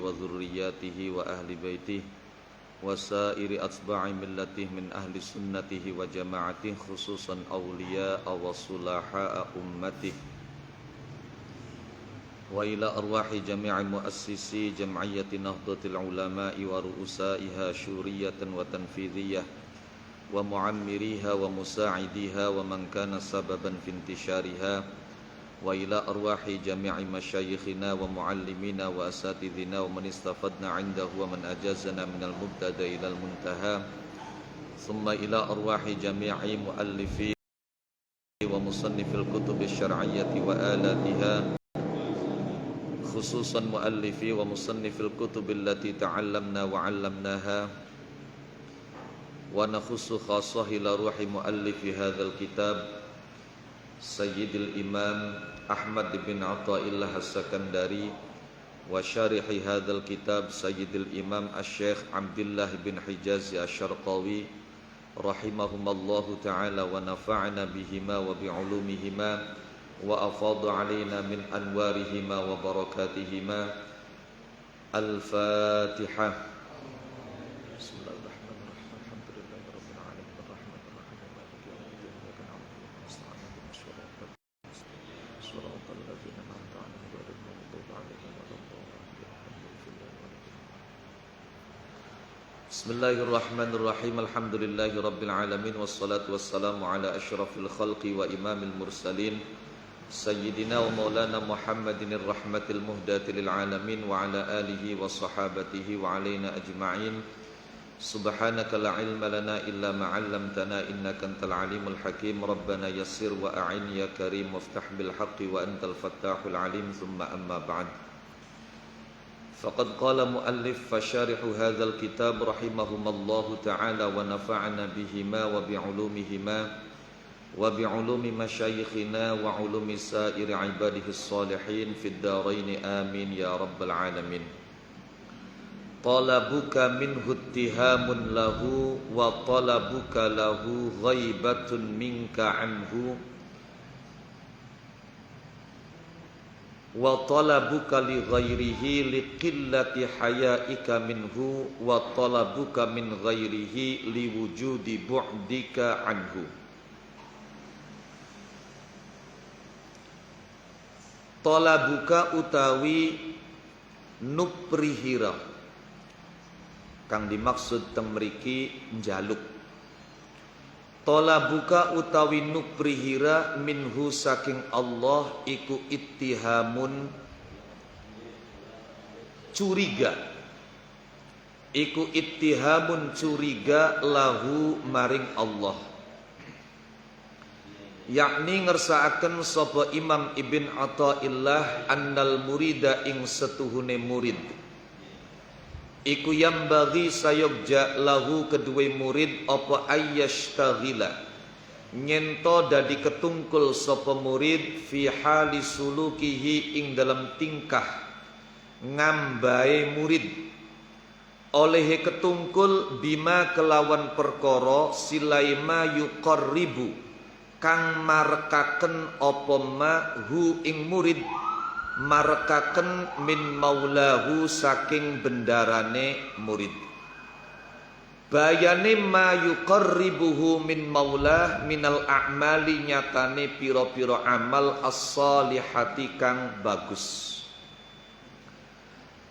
وذرياته وأهل بيته وسائر أتباع ملته من أهل سنته وجماعته خصوصا أولياء وصلحاء أمته وإلى أرواح جميع مؤسسي جمعية نهضة العلماء ورؤسائها شورية وتنفيذية ومعمريها ومساعديها ومن كان سببا في انتشارها وإلى أرواح جميع مشايخنا ومعلمينا وأساتذنا ومن استفدنا عنده ومن أجازنا من المبتدأ إلى المنتهى ثم إلى أرواح جميع مؤلفي ومصنف الكتب الشرعية وآلاتها خصوصا مؤلفي ومصنف الكتب التي تعلمنا وعلمناها ونخص خاصة إلى روح مؤلف هذا الكتاب سيد الإمام أحمد بن عطاء الله السكندري وشارح هذا الكتاب سيد الإمام الشيخ عبد الله بن حجاز الشرقاوي رحمهما الله تعالى ونفعنا بهما وبعلومهما وأفاض علينا من أنوارهما وبركاتهما. الفاتحة. بسم الله الرحمن الرحيم. الحمد لله رب العالمين الرحمن الرحيم مالك يوم الدين إياك نعبد وإياك نستعين اهدنا الصراط الذين أنعمت عليهم غير المغضوب عليهم ولا الضالين. بسم الله الرحمن الرحيم. الحمد لله رب العالمين والصلاة والسلام على أشرف الخلق وإمام المرسلين سيدنا ومولانا محمد الرحمة المهداة للعالمين وعلى آله وصحابته وعلينا أجمعين. سبحانك لا علم لنا إلا ما علمتنا إنك أنت العليم الحكيم. ربنا يسر وأعن يا كريم وافتح بالحق وأنت الفتاح العليم. ثم أما بعد فقد قال مؤلف فشارح هذا الكتاب رحمهما الله تعالى ونفعنا بهما وبعلومهما وبعلوم مشايخنا وعلوم سائر عباده الصالحين في الدارين آمين يا رب العالمين. طلبك منه اتهام له وطلبك له غيبة منك عنه وطلبك لغيره لقلة حيائك منه وطلبك من غيره لوجود بعدك عنه. Talabuka utawi nuprihira kang dimaksud teng mriki njaluk. Talabuka utawi nuprihira minhu saking Allah iku ittihamun curiga. Iku ittihamun curiga lahu maring Allah. Yakni ngersakaken sapa Imam Ibn Athaillah annal murida ing setuhune murid iku yambagi sayogja lahu kedue murid apa ayyashtaghila nyento dadi ketungkul sapa murid fi hali sulukihi ing dalam tingkah ngambae murid oleh ketungkul bima kelawan perkara silaima yuqarribu kang marekaken apa ma hu ing murid marekaken min maulahu saking bendarane murid. Bayane ma yuqarribuhu min maulah minal a'mali nyatane pira-pira amal as-salihati kang bagus.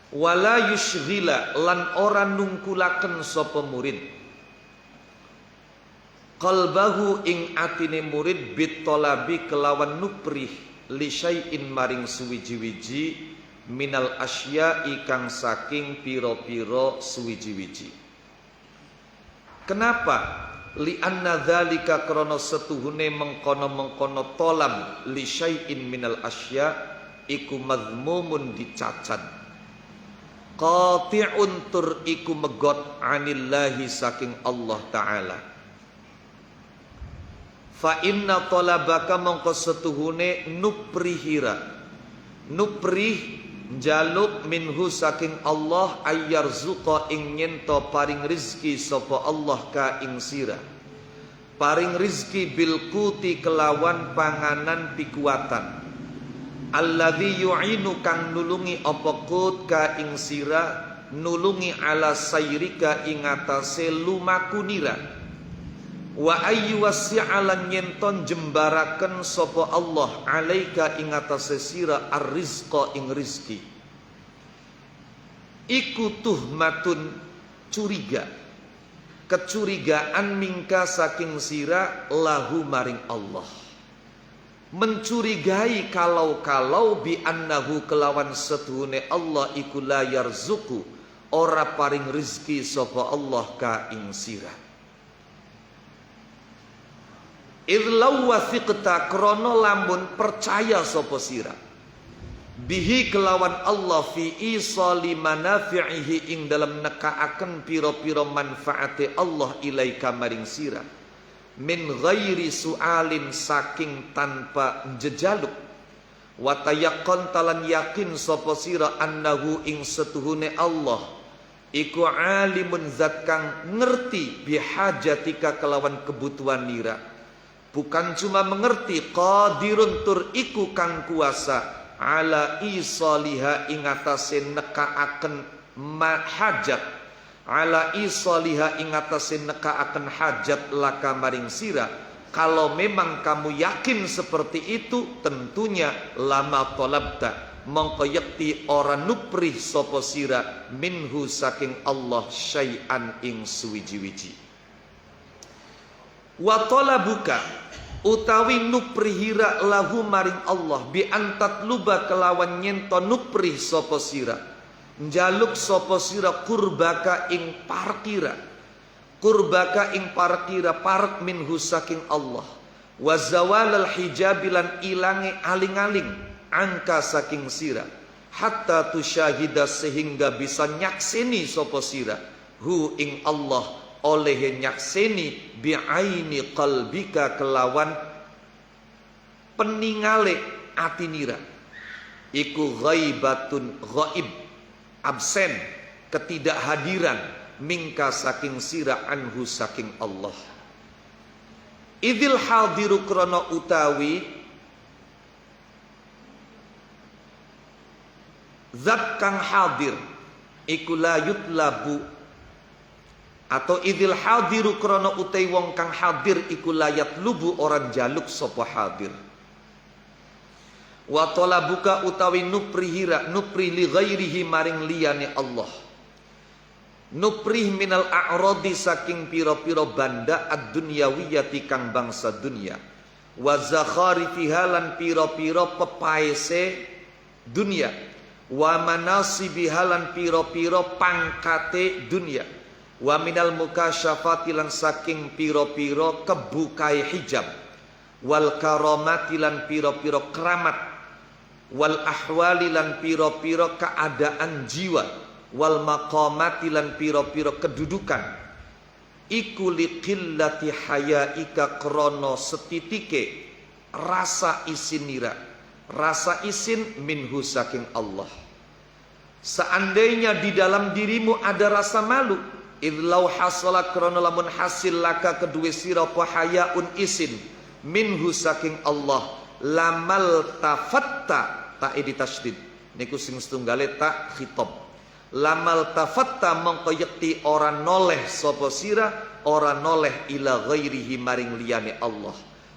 Wala yushghila lan ora nungkulaken sapa murid qalbahu ing atine murid bitolabi kelawan nuprih li syai'in maring suwiji-wiji minal asya'i kang saking pira-pira suwiji-wiji. Kenapa? Li anna dzalika krana setuhune mengkono-mengkono tolab li syai'in minal asya iku madhmumun dicacat. Qati'un tur iku megot anillahi saking Allah Ta'ala. Fa inna talabaka mongko setuhune nuprihira nuprih jaluk minhu saking Allah ayyarzuqa ing nyento paring rizki sapa Allah ka ing sira paring rizki bil kuti kelawan panganan pikuatan alladzi yu'inu kang nulungi apa kut ka ing sira, nulungi ala sayrika ing atase lumakunira. Wa ayyu wasi'alan yenton jembaraken sapa Allah alaika ing atase sira arrizqa ing rizki. Iku tuhmatun curiga, kecurigaan mingka saking sira lahu maring Allah. Mencurigai kalau bi annahu kelawan setuhune Allah iku la yarzuku ora paring rizki sapa Allah ka ing sira. Idlau wathiqta krono lamun percaya sapa sira bihi kelawan Allah fi isali manafi'ihi ing dalam nekaaken pira-pira manfaate Allah ilaika maring sira min ghairi su'alin saking tanpa jejaluk wa tayaqqan talan yakin sapa sira annahu ing setuhune Allah iku alimun zat kang ngerti bihajatika kelawan kebutuhan nira. Bukan cuma mengerti, qadirun tur iku kang kuasa ala isaliha ing atase nekaaken hajat, ala isaliha ing atase nekaaken hajat laka maring sira. Kalau memang kamu yakin seperti itu, tentunya lama tolabta mongko yekti ora nuprih sapa sira minhu saking Allah syai'an ing suwiji-wiji. Wa talabuka utawi nuprihira lahu maring Allah bi antat luba kelawan nyento nuprih sapa sira njaluk sapa sira kurbaka ing parkira, kurbaka ing parkira park minhu saking Allah wa zawalal hijabilan ilange aling-aling angka saking sira hatta tusyahida sehingga bisa nyakseni sapa sira hu ing Allah oleh nyakseni bi'aini qalbika kelawan peningale ati nira iku ghaibatun ghaib absen ketidakhadiran mingka saking sira anhu saking Allah. Idil hadiru krono utawi zat kang hadir iku la yutlabu atau idil hadiru krono utai wong kang hadir iku layat lubu orang jaluk sopo hadir. Wa talabuka utawi nuprihira nupri li ghairihi maring liyane Allah. Nuprih minal a'radi saking piro-piro banda ad-dunyawiyati kang bangsa dunia. Wa zakharifiha lan piro-piro pepaese dunia. Wa manasibiha lan piro-piro pangkate dunia. Wa minal mukasyafati lan saking piro-piro kebukai hijab wal karamati lan piro-piro keramat wal ahwali lan piro-piro keadaan jiwa wal maqamati lan piro-piro kedudukan iku liqillati hayaika krono setitike rasa isinira rasa isin minhu saking Allah. Seandainya di dalam dirimu ada rasa malu, idlau hasala krono lamun hasil laka kedua sira apa hayaun isin minhu saking Allah lamal tafatta ta editasydid niku sing setunggale tak khitab lamal tafatta mongko yekti ora noleh sapa sira ora noleh ila ghairihi maring liyane Allah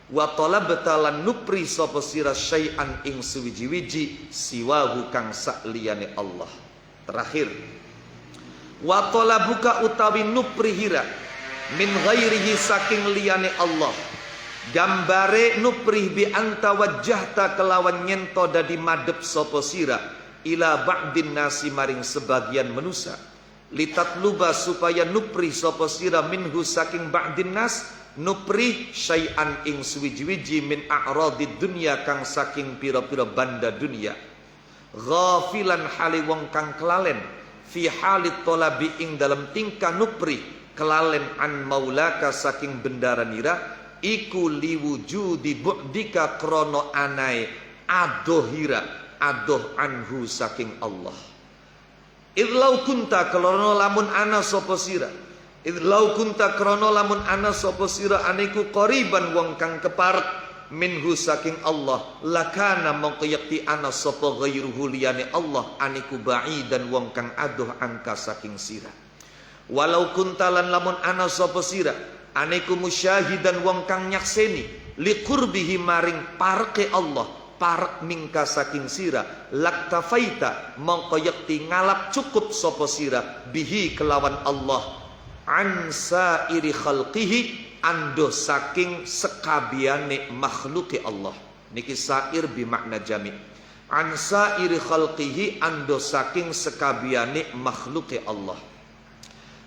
wa talabta lan nupri sapa sira syai'an ing suwiji-wiji siwahu kang sak liyane Allah. Terakhir wa talabuka utawi nuprihira min ghairihi saking liyane Allah gambare nuprih bi anta wajjahta kelawan nyento dadi madhep sapa sira ila ba'din nasi maring sebagian manusia litatluba supaya nuprih sapa sira minhu saking ba'din nas nuprih syai'an ing suwiji-wiji min a'radid dunya kang saking pira-pira banda dunia ghafilan hali wong kang kelalen fi halit tolabi ing dalam tingkah nupri kelalen an maulaka saking bendara nira iku liwujudi bu'dika krono anai adohira adoh anhu saking Allah. Idlau kunta krono lamun ana sapa sira idlau kunta krono lamun ana sapa sira aniku qoriban wong kang keparek minhu saking Allah, lakana mongko yakti ana sapa ghairuhu liyane Allah aniku ba'idan wong kang adoh angka saking sira. Walau kuntalan lamun ana sapa sira aniku musyahidan wong kang nyakseni liqurbihi maring parke Allah, parek mingka saking sira, laktafaita mongko yakti ngalap cukup sapa sira bihi kelawan Allah an sairi khalqihi ando saking sekabiane makhluki Allah. Niki sair bimakna jami. An sairi khalqihi ando saking sekabiane makhluki Allah.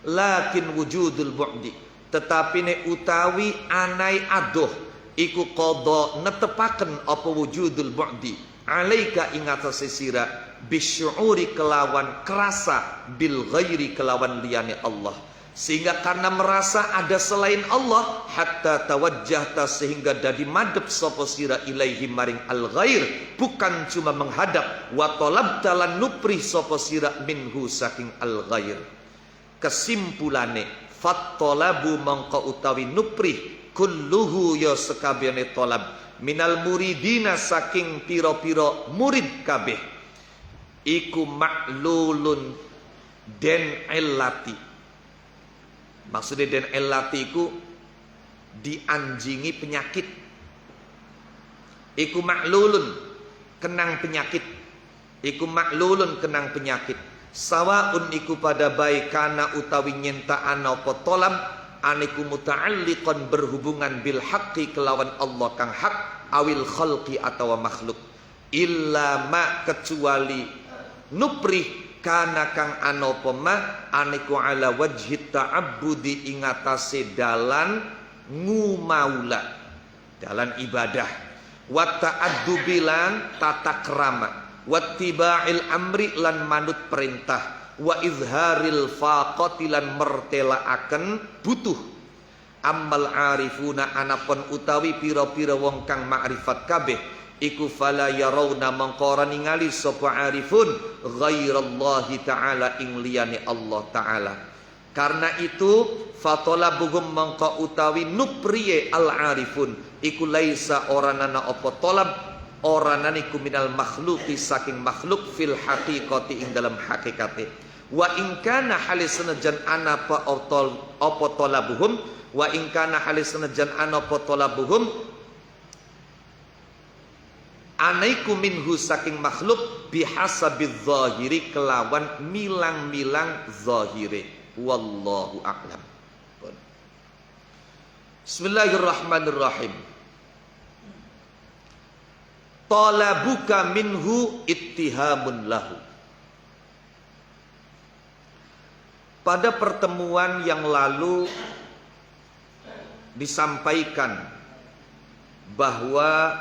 Lakin wujudul bu'di, tetapi ne utawi anai adoh iku qada netepaken apa wujudul bu'di alaika ing atase sira bisyuuri kelawan kerasa bil ghairi kelawan liyane Allah. Sehingga karena merasa ada selain Allah, hatta tawajjahta sehingga dadi madhep sapa sira ilaihi maring al ghair, bukan cuma menghadap, wa talabta lan nuprih sapa sira minhu saking al ghair. Kesimpulane fattalabu mangka utawi nuprih kulluhu ya sekabehane talab minal muridina saking pira-pira murid kabeh iku maklulun den illati. Maksudnya den illati iku dianjingi penyakit. Iku maklulun kenang penyakit. Iku maklulun kenang penyakit. Sawaun iku pada baik kana utawi nyentaan apa tolam aniku muta'alliqan berhubungan bil haqqi kelawan Allah kang hak awil khalqi atau makhluk. Illa ma kecuali nuprih kana kang anopo ma aniku ala wajhi ta'abbudi ingatase dalan ngumaula, dalan ibadah, wa ta'addubilan tata krama, wattiba'il amri lan manut perintah, wa izharil faqati lan mertelaaken butuh. Ammal arifuna anapun utawi pira-pira wong kang ma'rifat kabeh iku fala yarawna mangkara ningali sapa arifun ghairallahi ta'ala ing liyane Allah ta'ala. Karena itu fatolabuhum mangka utawi nupriye al arifun iku laisa oranana apa tolab oranan iku minal makhluqi saking makhluk fil haqiqati ing dalam hakikate. Wa in kana halis senajan ana apa tolabuhum wa in kana halis senajan ana apa tolabuhum anaiku minhu saking makhluk bihasabiz zahiri kelawan milang-milang zahire. Wallahu a'lam. Bismillahirrahmanirrahim. Talabuka minhu ittihamun lahu. Pada pertemuan yang lalu disampaikan bahwa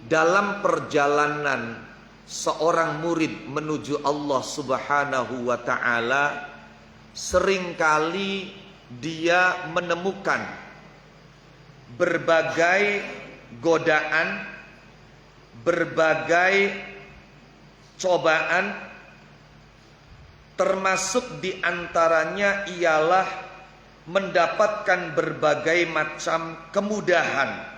dalam perjalanan seorang murid menuju Allah Subhanahu wa ta'ala, seringkali dia menemukan berbagai godaan, berbagai cobaan, termasuk diantaranya ialah mendapatkan berbagai macam kemudahan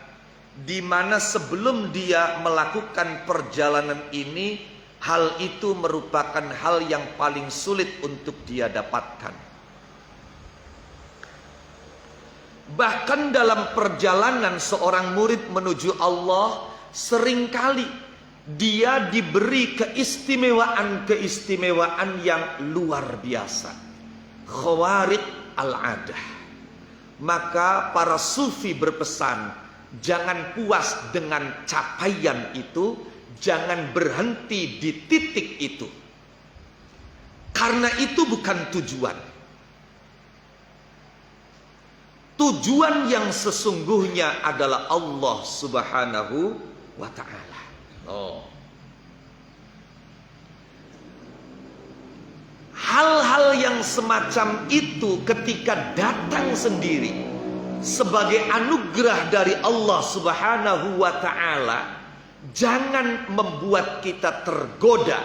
di mana sebelum dia melakukan perjalanan ini, hal itu merupakan hal yang paling sulit untuk dia dapatkan. Bahkan dalam perjalanan seorang murid menuju Allah, seringkali dia diberi keistimewaan-keistimewaan yang luar biasa, khawariq al-adah. Maka para sufi berpesan, jangan puas dengan capaian itu, jangan berhenti di titik itu. Karena itu bukan tujuan. Tujuan yang sesungguhnya adalah Allah Subhanahu wa ta'ala. Hal-hal yang semacam itu ketika datang sendiri sebagai anugerah dari Allah Subhanahu wa ta'ala, jangan membuat kita tergoda,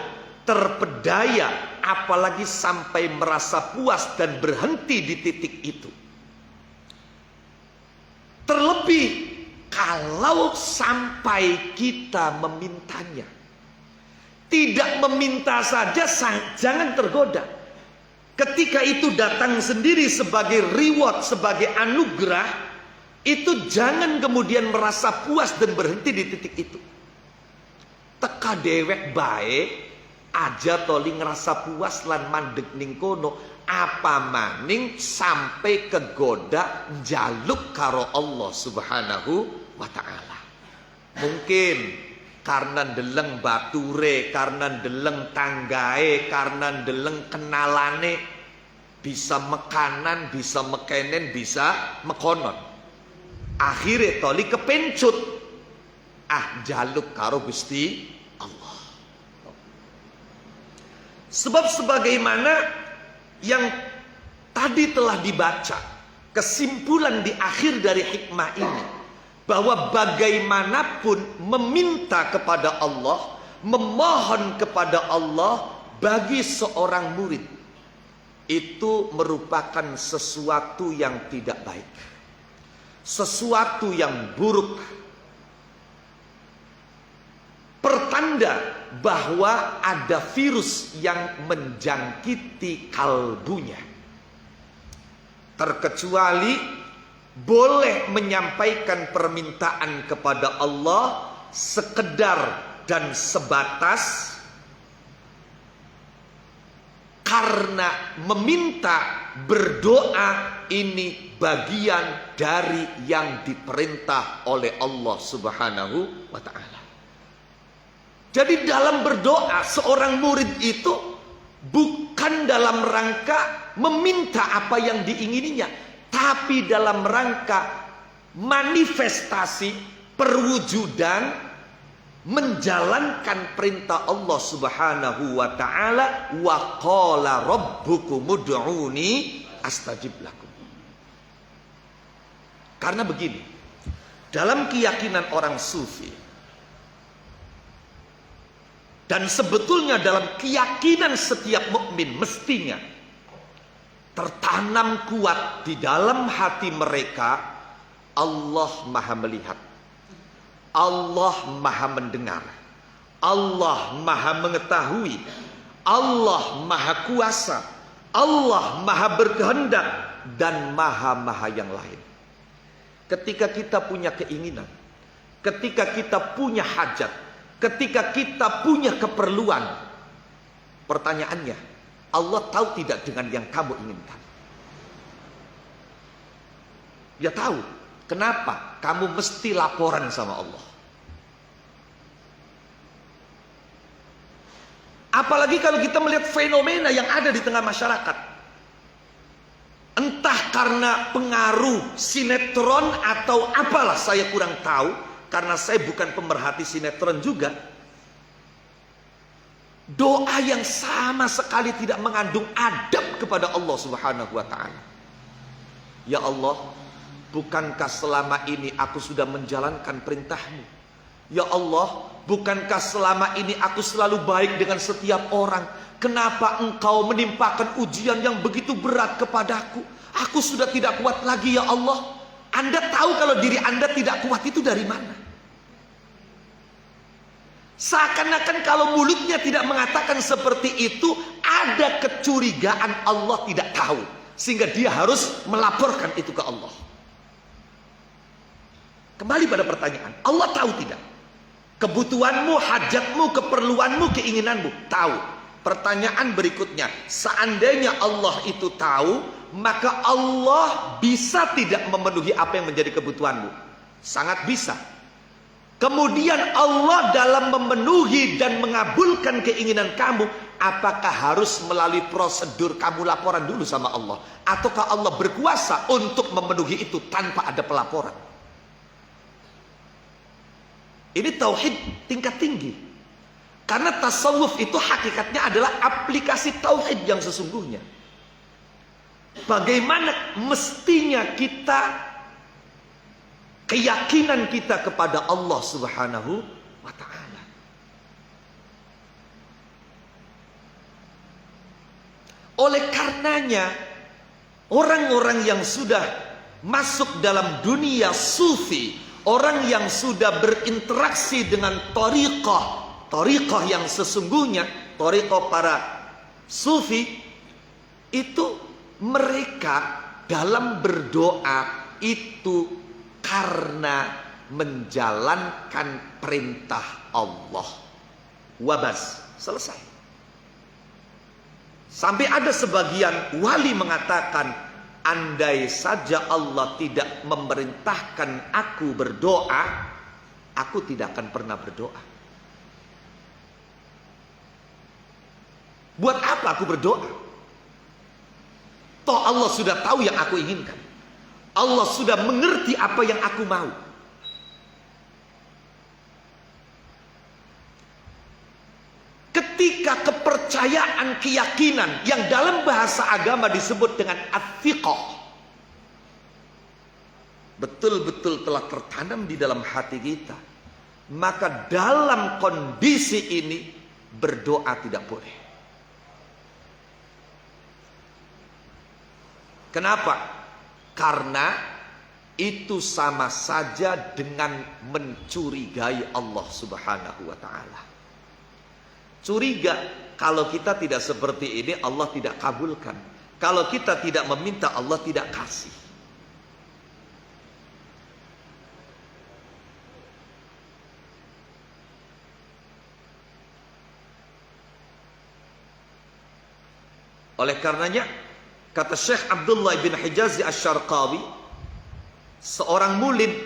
terpedaya, apalagi sampai merasa puas dan berhenti di titik itu. Terlebih kalau sampai kita memintanya. Tidak meminta saja, jangan tergoda. Ketika itu datang sendiri sebagai reward, sebagai anugerah, itu jangan kemudian merasa puas dan berhenti di titik itu. Teka dewek baik aja toli ngerasa puas lan mandek ning kono, apa maning sampai kegoda njaluk karo Allah Subhanahu wa taala. Mungkin karena ndeleng bature, karena ndeleng tanggae, karena ndeleng kenalane, bisa mekanan, bisa mekenen, bisa mekonon. Akhirnya toli kepencut, jaluk karo Gusti Allah. Sebab sebagaimana yang tadi telah dibaca, kesimpulan di akhir dari hikmah ini, bahwa bagaimanapun meminta kepada Allah, memohon kepada Allah bagi seorang murid itu merupakan sesuatu yang tidak baik, sesuatu yang buruk, pertanda bahwa ada virus yang menjangkiti kalbunya. Terkecuali boleh menyampaikan permintaan kepada Allah sekedar dan sebatas karena meminta, berdoa ini bagian dari yang diperintah oleh Allah Subhanahu wa ta'ala. Jadi dalam berdoa seorang murid itu bukan dalam rangka meminta apa yang diingininya, tapi dalam rangka manifestasi perwujudan menjalankan perintah Allah Subhanahu wa taala, wa qala rabbukum ud'uni astajib lakum. Karena begini, dalam keyakinan orang sufi dan sebetulnya dalam keyakinan setiap mukmin mestinya tertanam kuat di dalam hati mereka, Allah Maha melihat, Allah Maha mendengar, Allah Maha mengetahui, Allah Maha kuasa, Allah Maha berkehendak, dan Maha yang lain. Ketika kita punya keinginan, ketika kita punya hajat, ketika kita punya keperluan, pertanyaannya, Allah tahu tidak dengan yang kamu inginkan? Ya tahu. Kenapa? Kamu mesti laporan sama Allah. Apalagi kalau kita melihat fenomena yang ada di tengah masyarakat. Entah karena pengaruh sinetron atau apalah, saya kurang tahu. Karena saya bukan pemerhati sinetron juga. Doa yang sama sekali tidak mengandung adab kepada Allah Subhanahu wa ta'ala. Ya Allah, bukankah selama ini aku sudah menjalankan perintahmu? Ya Allah, bukankah selama ini aku selalu baik dengan setiap orang? Kenapa engkau menimpakan ujian yang begitu berat kepadaku? Aku sudah tidak kuat lagi ya Allah. Anda tahu kalau diri Anda tidak kuat itu dari mana? Seakan-akan kalau mulutnya tidak mengatakan seperti itu, ada kecurigaan Allah tidak tahu, sehingga dia harus melaporkan itu ke Allah. Kembali pada pertanyaan, Allah tahu tidak? Kebutuhanmu, hajatmu, keperluanmu, keinginanmu, tahu. Pertanyaan berikutnya, seandainya Allah itu tahu, maka Allah bisa tidak memenuhi apa yang menjadi kebutuhanmu? Sangat bisa. Kemudian Allah dalam memenuhi dan mengabulkan keinginan kamu, apakah harus melalui prosedur kamu laporan dulu sama Allah? Ataukah Allah berkuasa untuk memenuhi itu tanpa ada pelaporan? Ini tauhid tingkat tinggi. Karena tasawuf itu hakikatnya adalah aplikasi tauhid yang sesungguhnya. Bagaimana mestinya kita, keyakinan kita kepada Allah Subhanahu wa ta'ala. Oleh karenanya, orang-orang yang sudah masuk dalam dunia sufi, Orang yang sudah berinteraksi dengan thariqah yang sesungguhnya, thariqah para sufi, itu mereka dalam berdoa itu karena menjalankan perintah Allah. Wabas, selesai. Sampai ada sebagian wali mengatakan, andai saja Allah tidak memerintahkan aku berdoa, aku tidak akan pernah berdoa. Buat apa aku berdoa? Toh Allah sudah tahu yang aku inginkan. Allah sudah mengerti apa yang aku mau. Ketika kepercayaan, keyakinan yang dalam bahasa agama disebut dengan at-thiqah betul-betul telah tertanam di dalam hati kita, maka dalam kondisi ini berdoa tidak boleh. Kenapa? Karena itu sama saja dengan mencurigai Allah Subhanahu wa ta'ala. Curiga, kalau kita tidak seperti ini Allah tidak kabulkan. Kalau kita tidak meminta Allah tidak kasih. Oleh karenanya, kata Syekh Abdullah bin Hijazi Asy-Syarqawi, seorang murid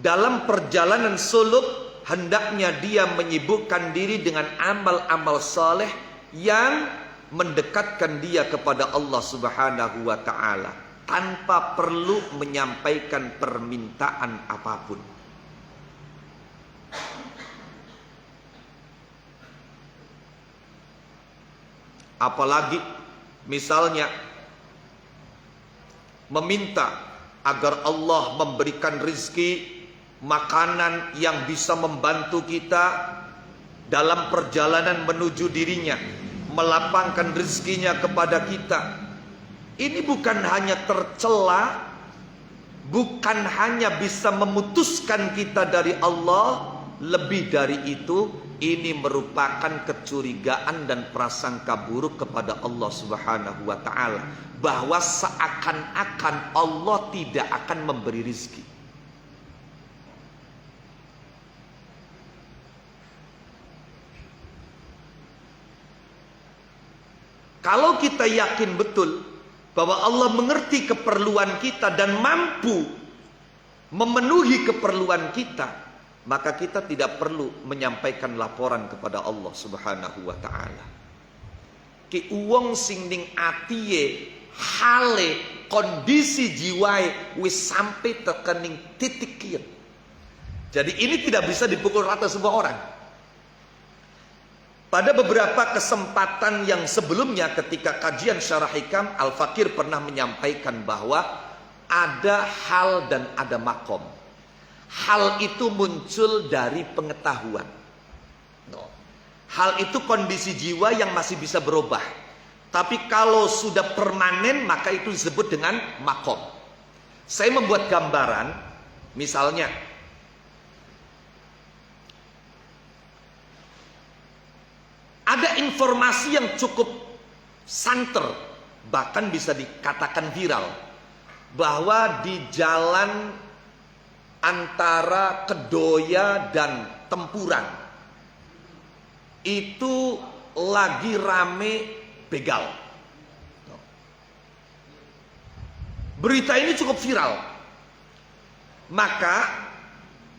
dalam perjalanan suluk hendaknya dia menyibukkan diri dengan amal-amal saleh yang mendekatkan dia kepada Allah Subhanahu wa ta'ala tanpa perlu menyampaikan permintaan apapun. Apalagi misalnya meminta agar Allah memberikan rizki, makanan yang bisa membantu kita dalam perjalanan menuju dirinya, melapangkan rezekinya kepada kita. Ini bukan hanya tercela, bukan hanya bisa memutuskan kita dari Allah, lebih dari itu, ini merupakan kecurigaan dan prasangka buruk kepada Allah Subhanahu wa ta'ala, bahwa seakan-akan Allah tidak akan memberi rizki. Kalau kita yakin betul bahwa Allah mengerti keperluan kita dan mampu memenuhi keperluan kita, maka kita tidak perlu menyampaikan laporan kepada Allah Subhanahu wa ta'ala. Ki uwong sing ning atiye hale kondisi jiwae wis sampai tekening titik kieu. Jadi ini tidak bisa dipukul rata semua orang. Pada beberapa kesempatan yang sebelumnya ketika kajian Syarah Hikam, Al-Fakir pernah menyampaikan bahwa ada hal dan ada makom. Hal itu muncul dari pengetahuan. Hal itu kondisi jiwa yang masih bisa berubah. Tapi kalau sudah permanen maka itu disebut dengan makom. Saya membuat gambaran, misalnya ada informasi yang cukup santer, bahkan bisa dikatakan viral, bahwa di jalan antara Kedoya dan Tempuran itu lagi rame begal. Berita ini cukup viral, maka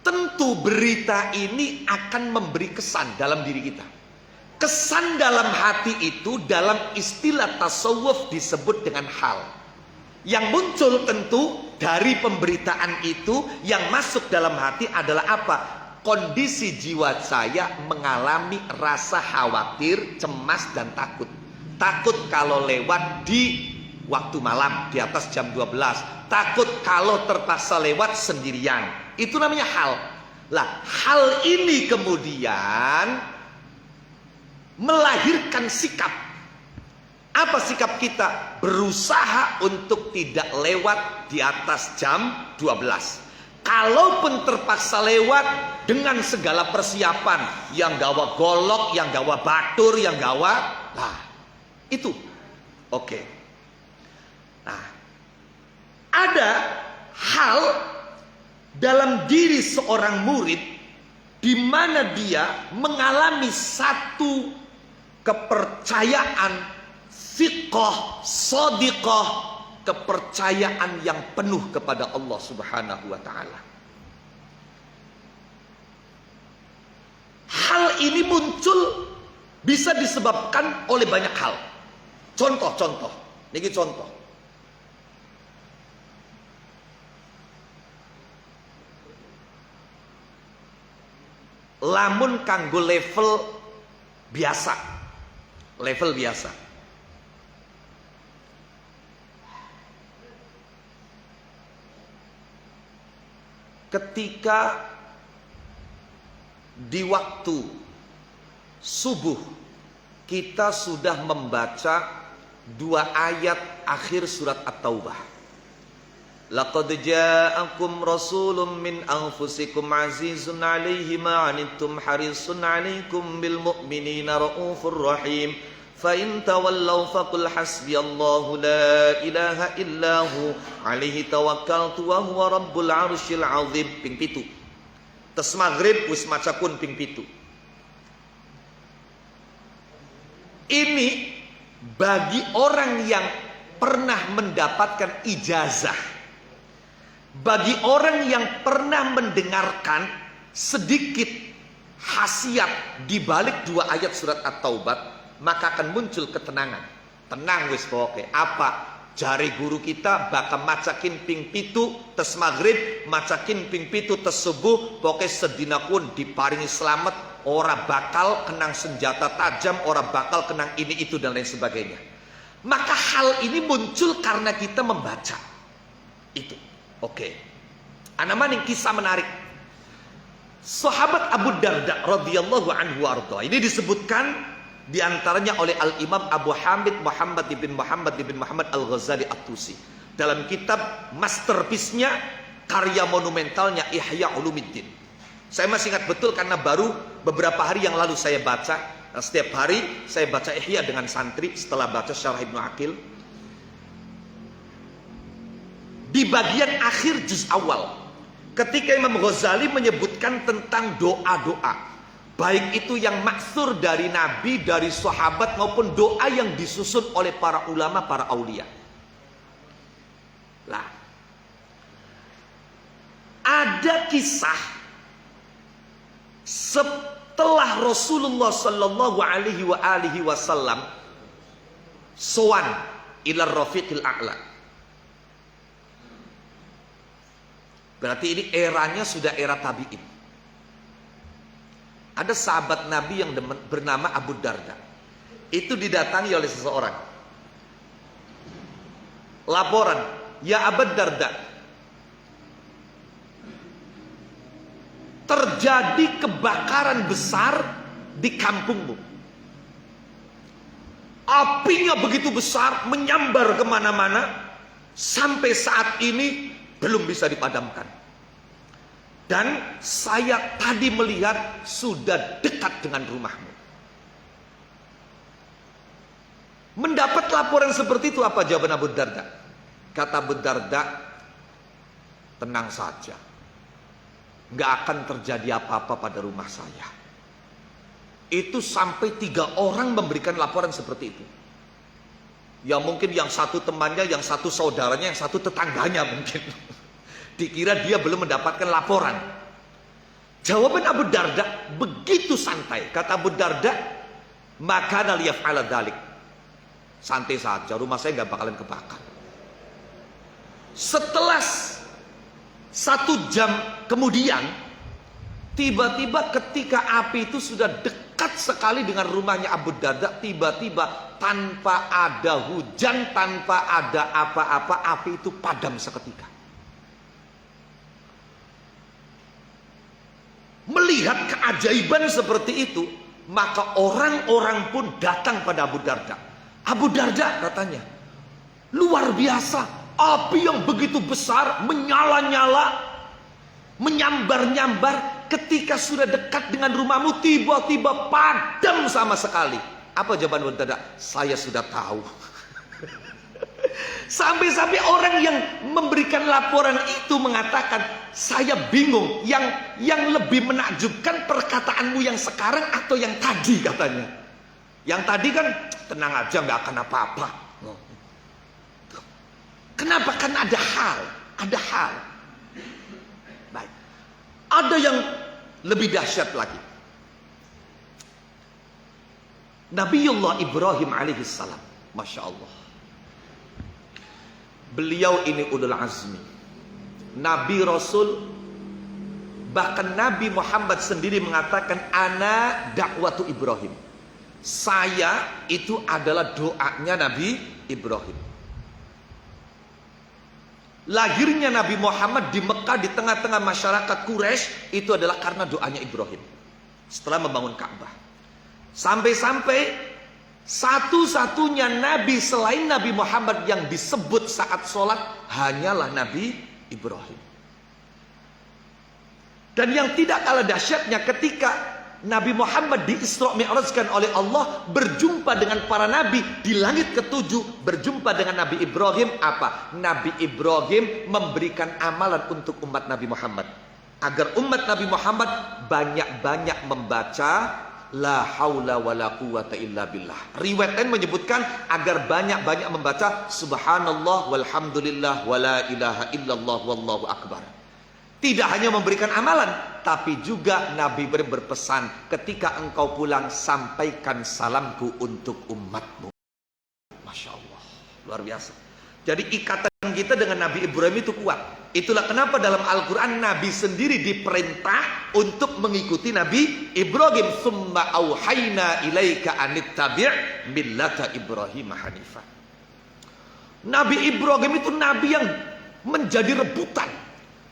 tentu berita ini akan memberi kesan dalam diri kita. Kesan dalam hati itu dalam istilah tasawuf disebut dengan hal. Yang muncul tentu dari pemberitaan itu, yang masuk dalam hati adalah apa? Kondisi jiwa saya mengalami rasa khawatir, cemas dan takut. Takut kalau lewat di waktu malam di atas jam 12. Takut kalau terpaksa lewat sendirian. Itu namanya hal. Lah, hal ini kemudian melahirkan sikap. Apa sikap kita? Berusaha untuk tidak lewat di atas jam 12. Kalaupun terpaksa lewat dengan segala persiapan, yang gawa golok, yang gawa batur, yang gawa, nah itu oke. Nah, ada hal dalam diri seorang murid di mana dia mengalami satu kepercayaan fiqh, shadiqah, kepercayaan yang penuh kepada Allah Subhanahu wa taala. Hal ini muncul bisa disebabkan oleh banyak hal. Contoh-contoh, niki contoh. Lamun kanggo level biasa. Level biasa. Ketika di waktu subuh kita sudah membaca 2 ayat akhir surat At-Taubah. Laqad ja'akum rasulun min anfusikum azizun 'alaihi ma 'anittum harisun 'alaikum bil mu'minina raufur rahim. Fa in tawallaw faqul hasbiyallahu la ilaha illahu alaihi tawakkaltu wa huwa rabbul arsyil azim. Ping 7. Tes maghrib wis maca kun ping 7. Ini bagi orang yang pernah mendapatkan ijazah, bagi orang yang pernah mendengarkan sedikit khasiat di balik 2 ayat surat At-Taubah, maka akan muncul ketenangan. Tenang wis pokoke. Apa? Jari guru kita bakal macakin ping 7 tes maghrib, macakin ping 7 tes subuh, pokoke sedina pun diparingi selamat, ora bakal kenang senjata tajam, ora bakal kenang ini itu dan lain sebagainya. Maka hal ini muncul karena kita membaca itu. Oke. Ana maning kisah menarik. Sahabat Abu Darda radhiyallahu anhu arda. Ini disebutkan di antaranya oleh Al-Imam Abu Hamid Muhammad ibn Muhammad Al-Ghazali At-Tusi dalam kitab masterpiece-nya, karya monumentalnya Ihya Ulumuddin. Saya masih ingat betul karena baru beberapa hari yang lalu saya baca. Nah, setiap hari saya baca Ihya dengan santri setelah baca Syarah Ibnu Aqil. Di bagian akhir juz awal, ketika Imam Ghazali menyebutkan tentang doa-doa, baik itu yang maksur dari Nabi, dari sahabat, maupun doa yang disusun oleh para ulama, para aulia. Lah, ada kisah setelah Rasulullah Sallallahu Alaihi Wasallam sowan ila Rafiqil A'la. Berarti ini eranya sudah era tabi'in. Ada sahabat Nabi yang bernama Abu Darda. Itu didatangi oleh seseorang. Laporan, ya Abu Darda, terjadi kebakaran besar di kampungmu. Apinya begitu besar, menyambar kemana-mana, sampai saat ini belum bisa dipadamkan. Dan saya tadi melihat sudah dekat dengan rumahmu. Mendapat laporan seperti itu, apa jawaban Abu Darda? Kata Abu Darda, tenang saja, nggak akan terjadi apa-apa pada rumah saya. Itu sampai 3 orang memberikan laporan seperti itu. Ya mungkin yang satu temannya, yang satu saudaranya, yang satu tetangganya mungkin. Dikira dia belum mendapatkan laporan. Jawaban Abu Darda begitu santai. Kata Abu Darda, maka liyaf'ala dzalik. Santai saja, rumah saya nggak bakalan kebakar. Setelah 1 jam kemudian, tiba-tiba ketika api itu sudah dekat sekali dengan rumahnya Abu Darda, tiba-tiba tanpa ada hujan, tanpa ada apa-apa, api itu padam seketika. Melihat keajaiban seperti itu, maka orang-orang pun datang pada Abu Darda. Abu Darda katanya, luar biasa, api yang begitu besar menyala-nyala, menyambar-nyambar. Ketika sudah dekat dengan rumahmu, tiba-tiba padam sama sekali. Apa jawaban Tada? Saya sudah tahu. Sampai-sampai orang yang memberikan laporan itu mengatakan, saya bingung, yang lebih menakjubkan perkataanmu yang sekarang atau yang tadi, katanya. Yang tadi kan tenang aja, nggak akan apa-apa. Kenapa? Kan ada hal. Baik. Ada yang lebih dahsyat lagi. Nabiullah Ibrahim alaihissalam, Masya Allah. Beliau ini ulul azmi, Nabi Rasul. Bahkan Nabi Muhammad sendiri mengatakan, ana dakwatu Ibrahim. Saya itu adalah doanya Nabi Ibrahim. Lahirnya Nabi Muhammad di Mekah di tengah-tengah masyarakat Quraisy itu adalah karena doanya Ibrahim setelah membangun Ka'bah. Sampai-sampai satu-satunya Nabi selain Nabi Muhammad yang disebut saat sholat hanyalah Nabi Ibrahim. Dan yang tidak kalah dahsyatnya, ketika Nabi Muhammad di Isra Mi'rajkan oleh Allah, berjumpa dengan para nabi di langit ketujuh, berjumpa dengan Nabi Ibrahim. Apa? Nabi Ibrahim memberikan amalan untuk umat Nabi Muhammad, agar umat Nabi Muhammad banyak-banyak membaca la haula wala quwata illa billah. Riwayat lain menyebutkan agar banyak-banyak membaca subhanallah walhamdulillah wala ilaha illallah wallahu akbar. Tidak hanya memberikan amalan, tapi juga Nabi berpesan, ketika engkau pulang sampaikan salamku untuk umatmu. Masya Allah, luar biasa. Jadi ikatan kita dengan Nabi Ibrahim itu kuat. Itulah kenapa dalam Al-Quran Nabi sendiri diperintah untuk mengikuti Nabi Ibrahim. Summa auhayna ilaika anittabi' millata Ibrahim hanifah. Nabi Ibrahim itu Nabi yang menjadi rebutan.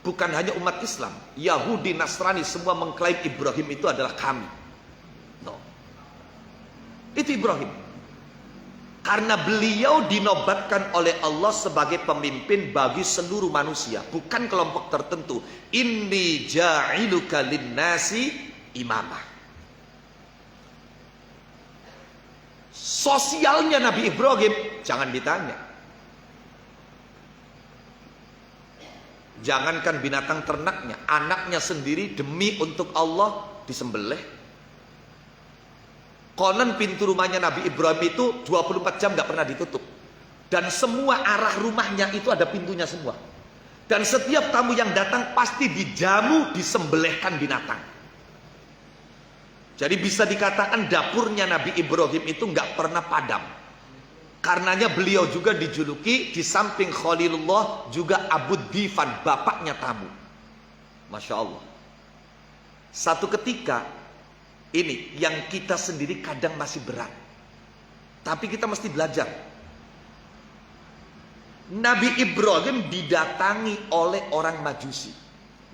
Bukan hanya umat Islam, Yahudi, Nasrani semua mengklaim Ibrahim itu adalah kami. No. Itu Ibrahim. Karena beliau dinobatkan oleh Allah sebagai pemimpin bagi seluruh manusia, bukan kelompok tertentu. Inni ja'iluka linnasi imamah. Sosialnya Nabi Ibrahim jangan ditanya. Jangankan binatang ternaknya, anaknya sendiri demi untuk Allah disembelih. Konon pintu rumahnya Nabi Ibrahim itu 24 jam gak pernah ditutup. Dan semua arah rumahnya itu ada pintunya semua. Dan setiap tamu yang datang pasti dijamu, disembelihkan binatang. Jadi bisa dikatakan dapurnya Nabi Ibrahim itu gak pernah padam. Karenanya beliau juga dijuluki di samping Khalilullah juga Abu Difan, bapaknya tamu. Masya Allah. Satu ketika ini yang kita sendiri kadang masih berat, tapi kita mesti belajar. Nabi Ibrahim didatangi oleh orang Majusi.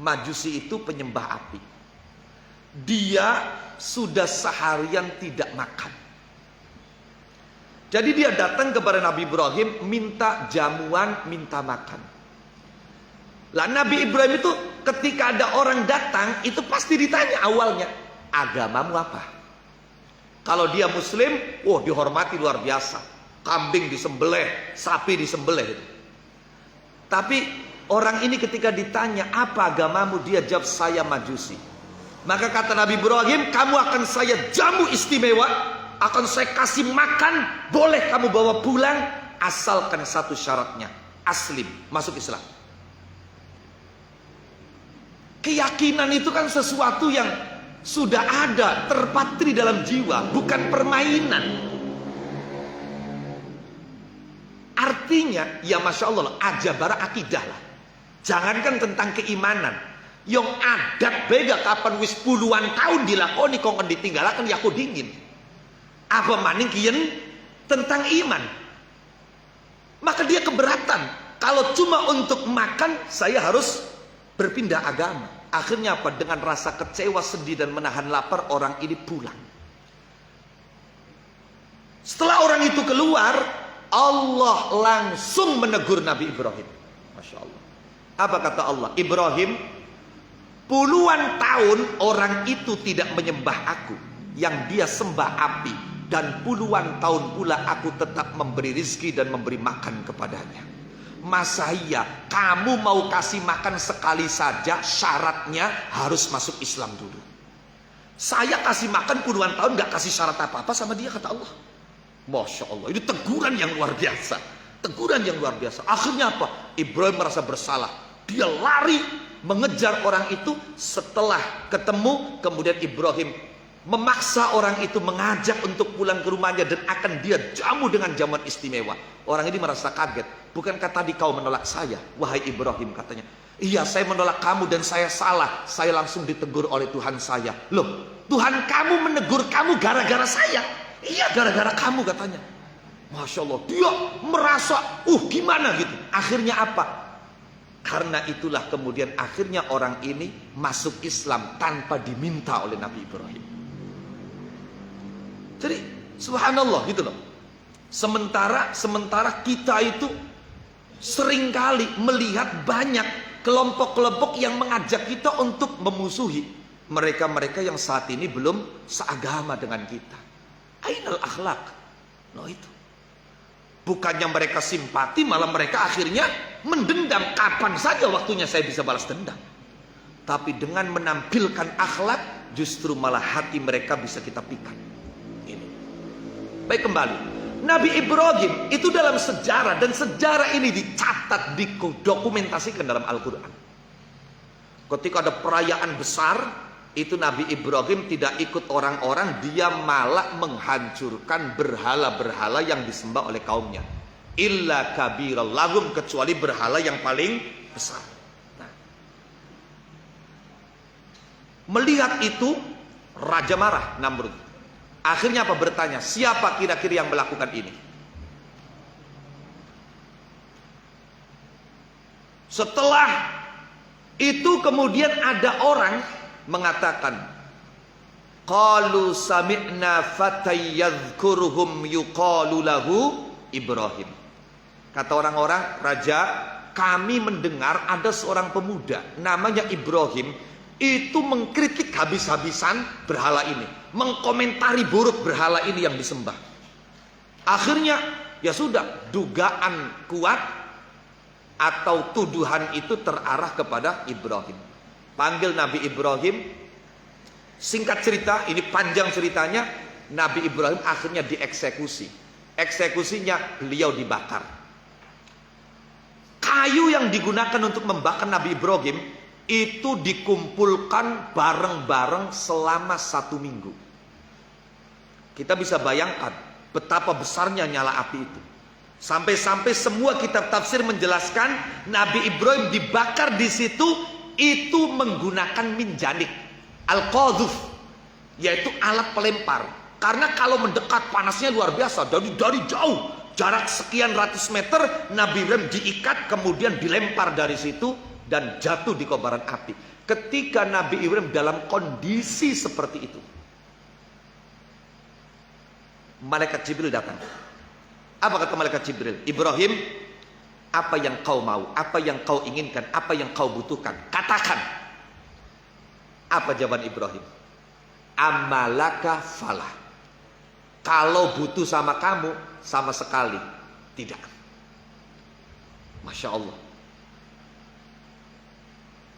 Majusi itu penyembah api. Dia sudah seharian tidak makan. Jadi dia datang kepada Nabi Ibrahim, minta jamuan, minta makan. Lah Nabi Ibrahim itu ketika ada orang datang, itu pasti ditanya awalnya, agamamu apa? Kalau dia muslim, dihormati luar biasa. Kambing disembelih, sapi disembelih. Tapi orang ini ketika ditanya, apa agamamu? Dia jawab, saya Majusi. Maka kata Nabi Ibrahim, kamu akan saya jamu istimewa, akan saya kasih makan, boleh kamu bawa pulang, asalkan satu syaratnya, aslim, masuk Islam. Keyakinan itu kan sesuatu yang sudah ada, terpatri dalam jiwa, bukan permainan. Artinya, ya Masya Allah, ajabara akidah lah. Jangankan tentang keimanan, yang adat beda kapan wis puluhan tahun dilakoni kok ditinggalkan ya aku dingin. Apa maning kian tentang iman. Maka dia keberatan. Kalau cuma untuk makan, saya harus berpindah agama. Akhirnya apa? Dengan rasa kecewa, sedih dan menahan lapar, orang ini pulang. Setelah orang itu keluar, Allah langsung menegur Nabi Ibrahim. Masya Allah. Apa kata Allah? Ibrahim, Puluhan tahun orang itu tidak menyembah aku, yang dia sembah api. Dan puluhan tahun pula aku tetap memberi rizki dan memberi makan kepadanya. Masa iya kamu mau kasih makan sekali saja syaratnya harus masuk Islam dulu? Saya kasih makan puluhan tahun gak kasih syarat apa-apa sama dia, kata Allah. Masya Allah, ini teguran yang luar biasa. Teguran yang luar biasa. Akhirnya apa? Ibrahim merasa bersalah. Dia lari mengejar orang itu. Setelah ketemu, kemudian Ibrahim memaksa orang itu mengajak untuk pulang ke rumahnya dan akan dia jamu dengan jamuan istimewa. Orang ini merasa kaget. Bukankah tadi kau menolak saya, wahai Ibrahim, katanya. Iya, saya menolak kamu dan saya salah. Saya langsung ditegur oleh Tuhan saya. Loh, Tuhan kamu menegur kamu gara-gara saya? Iya, gara-gara kamu, katanya. Masya Allah, dia merasa gimana gitu. Akhirnya apa? Karena itulah kemudian akhirnya orang ini masuk Islam tanpa diminta oleh Nabi Ibrahim. Jadi subhanallah gitu loh. Sementara kita itu seringkali melihat banyak kelompok-kelompok yang mengajak kita untuk memusuhi mereka-mereka yang saat ini belum seagama dengan kita. Ainal akhlak. Nah itu. Bukannya mereka simpati, malah mereka akhirnya mendendam. Kapan saja waktunya saya bisa balas dendam. Tapi dengan menampilkan akhlak, justru malah hati mereka bisa kita pikat. Ini. Baik, kembali. Nabi Ibrahim itu dalam sejarah, dan sejarah ini dicatat, didokumentasikan dalam Al-Quran. Ketika ada perayaan besar, itu Nabi Ibrahim tidak ikut orang-orang, dia malah menghancurkan berhala-berhala yang disembah oleh kaumnya. Illa kabiral lahum, kecuali berhala yang paling besar. Nah, melihat itu raja marah, Namrud. Akhirnya apa? Bertanya, siapa kira-kira yang melakukan ini? Setelah itu kemudian ada orang mengatakan, qalu sami'na fatay yadhkuruhum yuqalu lahu Ibrahim. Kata orang-orang, raja, kami mendengar ada seorang pemuda namanya Ibrahim, itu mengkritik habis-habisan berhala ini, mengkomentari buruk berhala ini yang disembah. Akhirnya ya sudah, dugaan kuat atau tuduhan itu terarah kepada Ibrahim. Panggil Nabi Ibrahim. Singkat cerita, ini panjang ceritanya, Nabi Ibrahim akhirnya dieksekusi. Eksekusinya beliau dibakar. Kayu yang digunakan untuk membakar Nabi Ibrahim itu dikumpulkan bareng-bareng selama 1 minggu. Kita bisa bayangkan betapa besarnya nyala api itu. Sampai-sampai semua kitab tafsir menjelaskan Nabi Ibrahim dibakar di situ itu menggunakan minjanik, al-qadhuf, yaitu alat pelempar. Karena kalau mendekat panasnya luar biasa, dari jauh, jarak sekian ratus meter, Nabi Ibrahim diikat kemudian dilempar dari situ dan jatuh di kobaran api. Ketika Nabi Ibrahim dalam kondisi seperti itu, malaikat Jibril datang. Apa kata malaikat Jibril? Ibrahim, apa yang kau mau, apa yang kau inginkan, apa yang kau butuhkan, katakan. Apa jawaban Ibrahim? Amalaka falah. Kalau butuh sama kamu, sama sekali tidak. Masya Allah.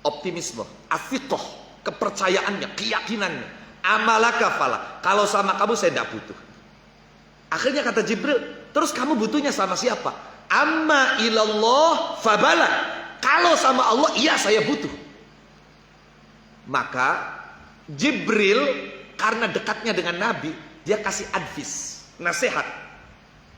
Optimisme, afiqah, kepercayaannya, keyakinannya. Amalaka falah. Kalau sama kamu saya tidak butuh. Akhirnya kata Jibril, terus kamu butuhnya sama siapa? Amma ilallah fabala. Kalau sama Allah, iya saya butuh. Maka Jibril karena dekatnya dengan Nabi, dia kasih advis, nasihat.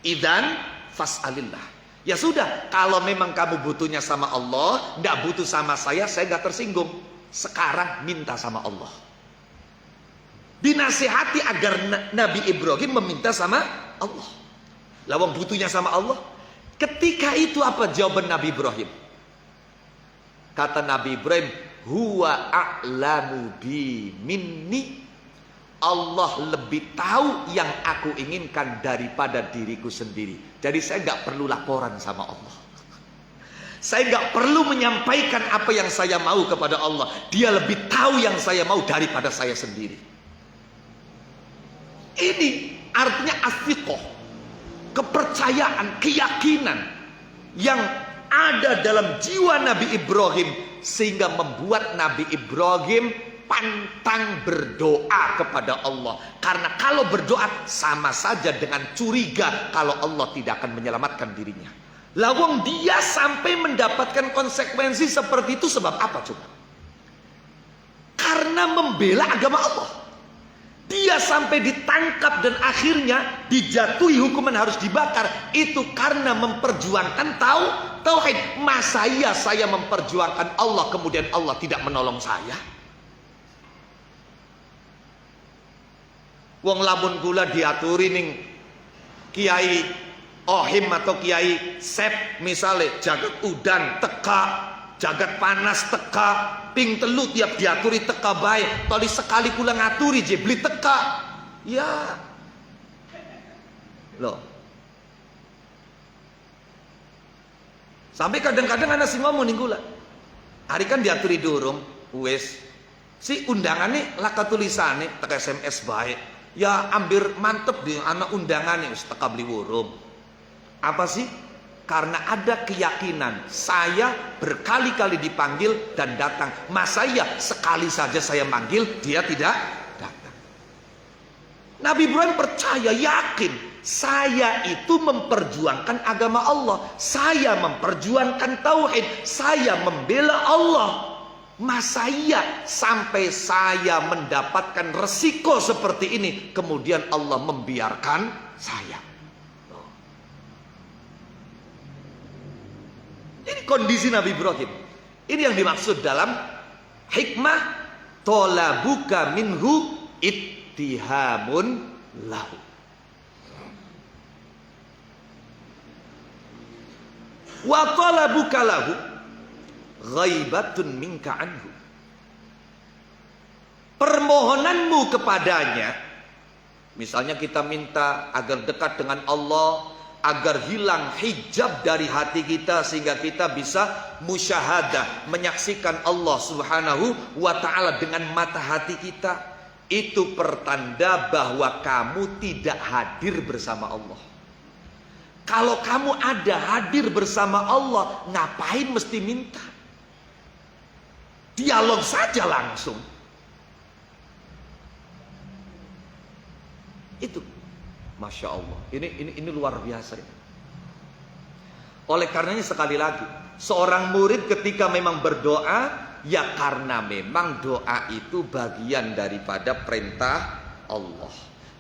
Idan fas'alillah. Ya sudah, kalau memang kamu butuhnya sama Allah, tidak butuh sama saya nggak tersinggung. Sekarang minta sama Allah. Dinasihati agar Nabi Ibrahim meminta sama Allah. Lawang butuhnya sama Allah. Ketika itu apa jawaban Nabi Ibrahim? Kata Nabi Ibrahim, huwa a'lamu bi minni. Allah lebih tahu yang aku inginkan daripada diriku sendiri. Jadi saya nggak perlu laporan sama Allah. Saya nggak perlu menyampaikan apa yang saya mau kepada Allah. Dia lebih tahu yang saya mau daripada saya sendiri. Ini artinya as-siqah, kepercayaan, keyakinan yang ada dalam jiwa Nabi Ibrahim, sehingga membuat Nabi Ibrahim pantang berdoa kepada Allah. Karena kalau berdoa sama saja dengan curiga kalau Allah tidak akan menyelamatkan dirinya. Lawang dia sampai mendapatkan konsekuensi seperti itu sebab apa coba? Karena membela agama Allah. Dia sampai ditangkap dan akhirnya dijatuhi hukuman harus dibakar. Itu karena memperjuangkan tauhid. Masa iya saya memperjuangkan Allah kemudian Allah tidak menolong saya? Wong lamun kula diaturi ning Kiai Ohim atau Kiai Sep misalnya, jagat udan teka, jagat panas teka, ping telu tiap diaturi teka baik, toli sekali kula ngaturi je beli teka. Ya. Loh. Sampai kadang-kadang anak sing ngomong ning kula. Hari kan diaturi durung, wis. Si undangannya laka tulisane teka SMS baik. Ya ambil mantep di anak undangannya wis teka beli wurung. Apa sih? Karena ada keyakinan saya berkali-kali dipanggil dan datang. Masa ya sekali saja saya manggil dia tidak datang. Nabi Ibrahim percaya, yakin, saya itu memperjuangkan agama Allah, saya memperjuangkan tauhid, saya membela Allah. Masa iya sampai saya mendapatkan resiko seperti ini kemudian Allah membiarkan saya? Ini kondisi Nabi Ibrahim. Ini yang dimaksud dalam hikmah tolabuka minhu ittihamun lahu. Wa tolabuka lahu ghaibatun minka anhu. Permohonanmu kepadanya, misalnya kita minta agar dekat dengan Allah, agar hilang hijab dari hati kita sehingga kita bisa musyahadah, menyaksikan Allah Subhanahu wa ta'ala dengan mata hati kita. Itu pertanda bahwa kamu tidak hadir bersama Allah. Kalau kamu ada hadir bersama Allah, ngapain mesti minta? Dialog saja langsung. Itu Masya Allah, ini luar biasa. Oleh karenanya sekali lagi, seorang murid ketika memang berdoa, ya karena memang doa itu bagian daripada perintah Allah.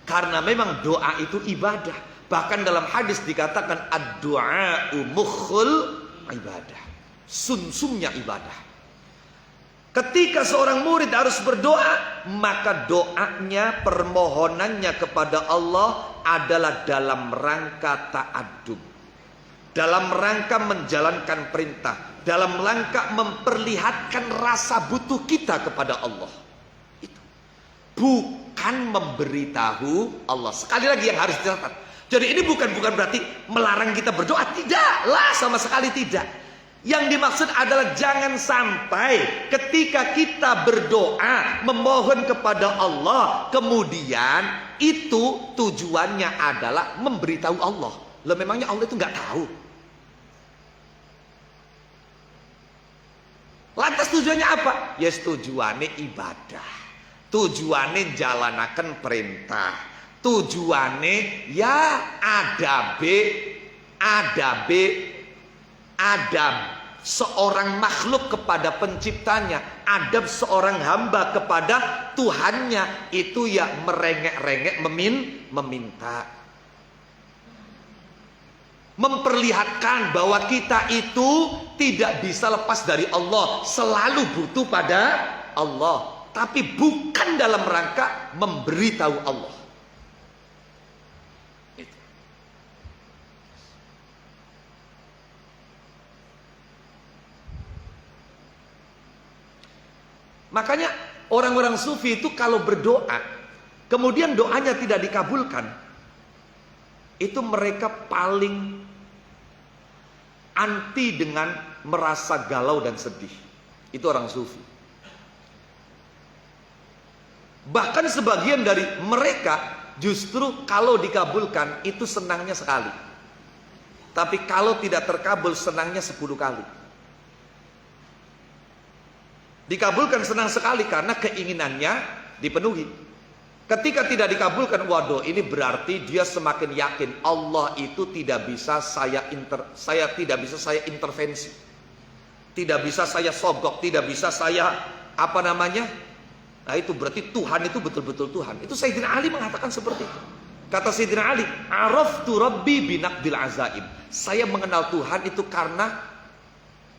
Karena memang doa itu ibadah. Bahkan dalam hadis dikatakan ad-du'a'u mukhul ibadah. Sumsumnya ibadah. Ketika seorang murid harus berdoa, maka doanya, permohonannya kepada Allah adalah dalam rangka ta'addub, dalam rangka menjalankan perintah, dalam rangka memperlihatkan rasa butuh kita kepada Allah. Itu bukan memberitahu Allah. Sekali lagi yang harus dicatat. Jadi ini bukan berarti melarang kita berdoa, tidaklah, sama sekali tidak. Yang dimaksud adalah jangan sampai ketika kita berdoa memohon kepada Allah kemudian itu tujuannya adalah memberitahu Allah. Loh memangnya Allah itu nggak tahu? Lantas tujuannya apa? Ya tujuannya ibadah, tujuannya jalanakan perintah, tujuannya ya adab seorang makhluk kepada penciptanya, adab seorang hamba kepada Tuhannya, itu ya merengek-rengek meminta. Memperlihatkan bahwa kita itu tidak bisa lepas dari Allah, selalu butuh pada Allah, tapi bukan dalam rangka memberitahu Allah. Makanya orang-orang sufi itu kalau berdoa kemudian doanya tidak dikabulkan, itu mereka paling anti dengan merasa galau dan sedih. Itu orang sufi. Bahkan sebagian dari mereka justru kalau dikabulkan itu senangnya sekali. Tapi kalau tidak terkabul senangnya 10 kali. Dikabulkan senang sekali karena keinginannya dipenuhi. Ketika tidak dikabulkan, waduh, ini berarti dia semakin yakin Allah itu tidak bisa saya intervensi. Tidak bisa saya sogok, tidak bisa saya Nah itu berarti Tuhan itu betul-betul Tuhan. Itu Sayyidina Ali mengatakan seperti itu. Kata Sayyidina Ali, "Araftu Rabbi binaqdil azaim." Saya mengenal Tuhan itu karena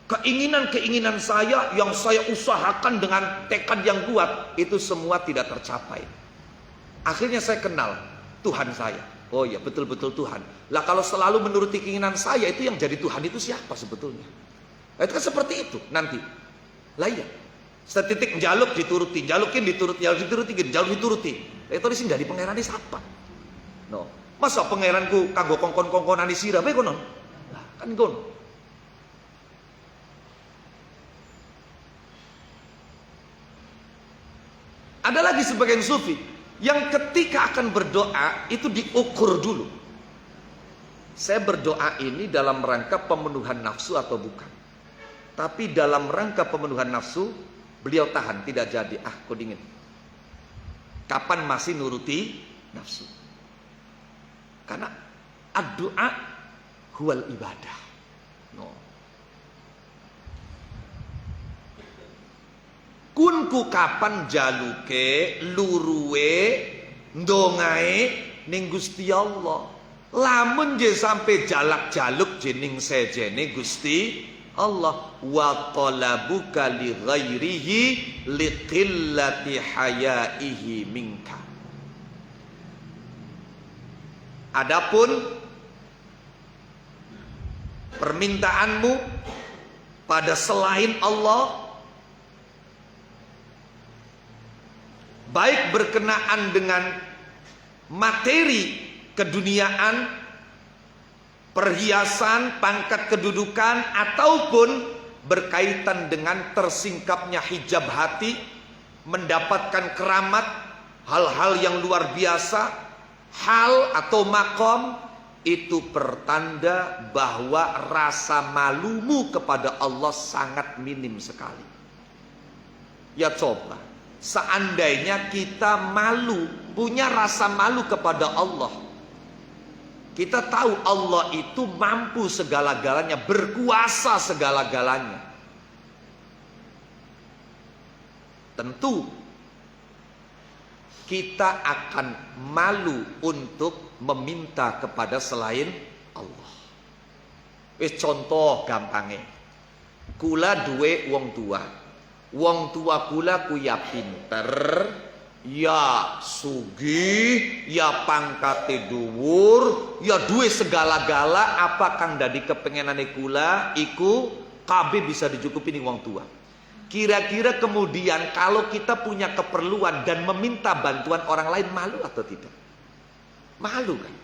keinginan-keinginan saya yang saya usahakan dengan tekad yang kuat, itu semua tidak tercapai. Akhirnya saya kenal Tuhan saya. Oh ya, betul-betul Tuhan. Lah kalau selalu menuruti keinginan saya, itu yang jadi Tuhan itu siapa sebetulnya? Nah, itu kan seperti itu nanti. Lah iya. Setitik jaluk dituruti, jalukin dituruti, jaluk dituruti. Itu di sini dari pangeran ini siapa? No. Masa pangeranku kanggo kongkon-kongkonan di sirah, bae konon. Lah kan gon. Ada lagi sebagian sufi yang ketika akan berdoa itu diukur dulu. Saya berdoa ini dalam rangka pemenuhan nafsu atau bukan? Tapi dalam rangka pemenuhan nafsu, beliau tahan, tidak jadi. Kok dingin. Kapan masih nuruti nafsu? Karena ad-du'a huwal ibadah. No. Kunku kapan jaluke, luruwe, ndongae ning Gusti Allah. Lamun je sampai jalak-jaluk jening sejene Gusti Allah, wa talabuka li ghairihi liqillati hayaihi minka. Adapun permintaanmu pada selain Allah, baik berkenaan dengan materi keduniaan, perhiasan, pangkat kedudukan, ataupun berkaitan dengan tersingkapnya hijab hati, mendapatkan keramat, hal-hal yang luar biasa, hal atau makom, itu pertanda bahwa rasa malumu kepada Allah sangat minim sekali. Ya coba, seandainya kita malu, punya rasa malu kepada Allah, kita tahu Allah itu mampu segala-galanya, berkuasa segala-galanya. Tentu kita akan malu untuk meminta kepada selain Allah. Wis contoh gampangnya, kula duwe wong tua. Wong tua kula ku ya pinter, ya sugih, ya pangkate dhuwur, ya duwe segala-gala. Apa kang dadi kepengenane kula iku kabeh bisa dicukupi ning wong tua. Kira-kira kemudian kalau kita punya keperluan dan meminta bantuan orang lain, malu atau tidak? Malu kan?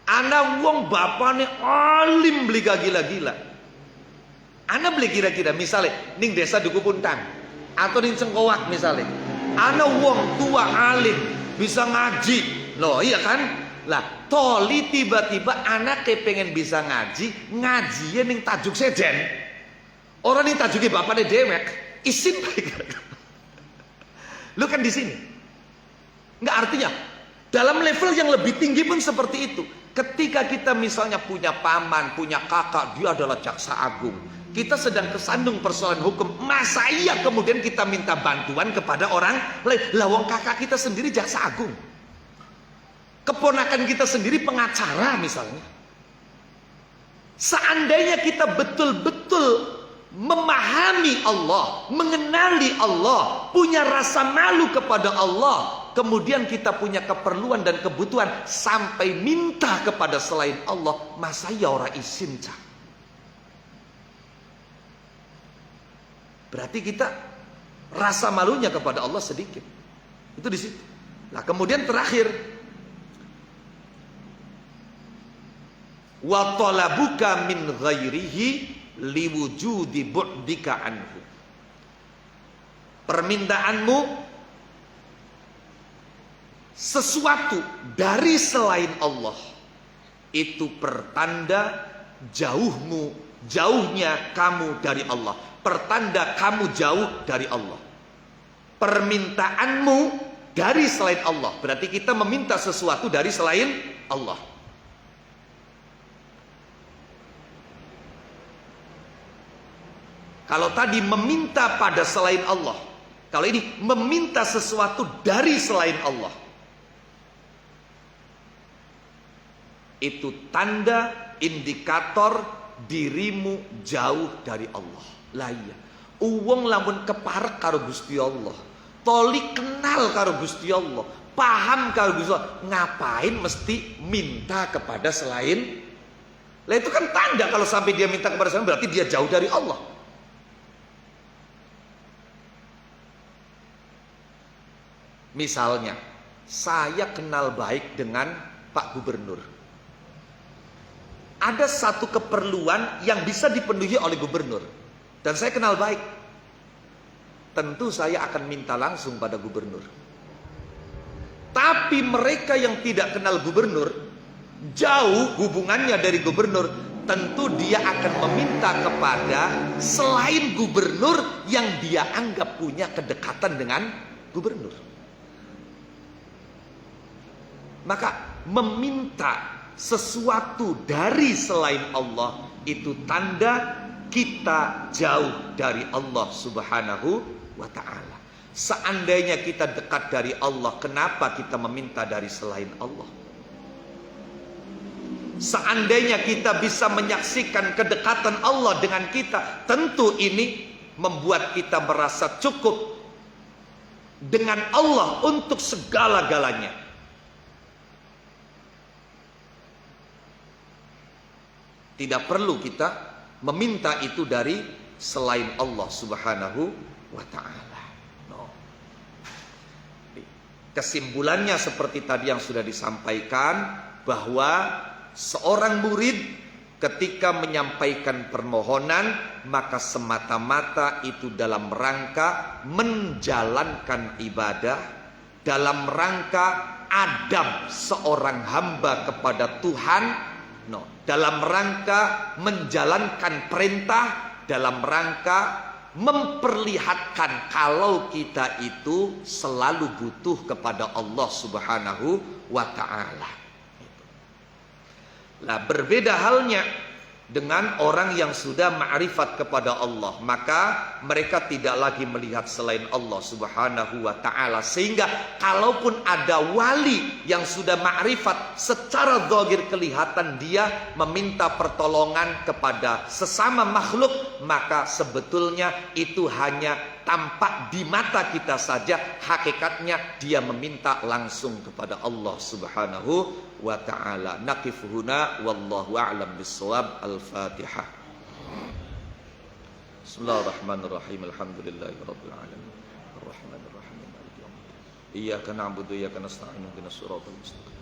Ana wong bapane alim beli gila-gila. Ana beli kira-kira misalnya ning desa Duku Puntang atau ning Cengkowak misalnya. Ana wong tua alim bisa ngaji. Loh iya kan? Lah toli tiba-tiba anak kepengen bisa ngaji, ngajinya ning Tajuk Sejen. Orang ning tajuke bapaknya dewek, isin lu kan di sini. Nggak, artinya dalam level yang lebih tinggi pun seperti itu. Ketika kita misalnya punya paman, punya kakak, dia adalah jaksa agung. Kita sedang kesandung persoalan hukum, masa iya kemudian kita minta bantuan kepada orang lain? Lah wong kakak kita sendiri jaksa agung, keponakan kita sendiri pengacara misalnya. Seandainya kita betul-betul memahami Allah, mengenali Allah, punya rasa malu kepada Allah, kemudian kita punya keperluan dan kebutuhan sampai minta kepada selain Allah, masa ya ora isin cah? Berarti kita rasa malunya kepada Allah sedikit. Itu di situ. Nah, kemudian terakhir, wa talabuka min ghairihi liwujudi bu'dika anhu. Permintaanmu sesuatu dari selain Allah itu pertanda jauhnya kamu dari Allah, pertanda kamu jauh dari Allah. Permintaanmu dari selain Allah berarti kita meminta sesuatu dari selain Allah. Kalau tadi meminta pada selain Allah, kalau ini meminta sesuatu dari selain Allah, itu tanda indikator dirimu jauh dari Allah. Lah iya, uwong lamun keparek karo Gusti Allah, toli kenal karo Gusti Allah, paham karo Gusti Allah, ngapain mesti minta kepada selain? Lah itu kan tanda kalau sampai dia minta kepada selain berarti dia jauh dari Allah. Misalnya, saya kenal baik dengan Pak Gubernur. Ada satu keperluan yang bisa dipenuhi oleh gubernur, dan saya kenal baik. Tentu saya akan minta langsung pada gubernur. Tapi mereka yang tidak kenal gubernur, jauh hubungannya dari gubernur, tentu dia akan meminta kepada selain gubernur yang dia anggap punya kedekatan dengan gubernur. Maka meminta sesuatu dari selain Allah itu tanda kita jauh dari Allah Subhanahu wa ta'ala. Seandainya kita dekat dari Allah, kenapa kita meminta dari selain Allah? Seandainya kita bisa menyaksikan kedekatan Allah dengan kita, tentu ini membuat kita merasa cukup dengan Allah untuk segala-galanya. Tidak perlu kita meminta itu dari selain Allah Subhanahu wa ta'ala. No. Kesimpulannya seperti tadi yang sudah disampaikan, bahwa seorang murid ketika menyampaikan permohonan, maka semata-mata itu dalam rangka menjalankan ibadah, dalam rangka adab seorang hamba kepada Tuhan, dalam rangka menjalankan perintah, dalam rangka memperlihatkan kalau kita itu selalu butuh kepada Allah Subhanahu wa ta'ala. Nah, berbeda halnya dengan orang yang sudah ma'rifat kepada Allah, maka mereka tidak lagi melihat selain Allah Subhanahu wa ta'ala. Sehingga kalaupun ada wali yang sudah ma'rifat, secara zahir kelihatan dia meminta pertolongan kepada sesama makhluk, maka sebetulnya itu hanya tampak di mata kita saja, hakikatnya dia meminta langsung kepada Allah Subhanahu wa ta'ala. Naqif huna wallahu a'lam bissawab. Al-Fatihah. Bismillahirrahmanirrahim. Alhamdulillahirabbil alamin. Arrahmanirrahim. Maliki yaumiddin. Iyyaka na'budu wa iyyaka nasta'in. Ihdinas siratal mustaqim.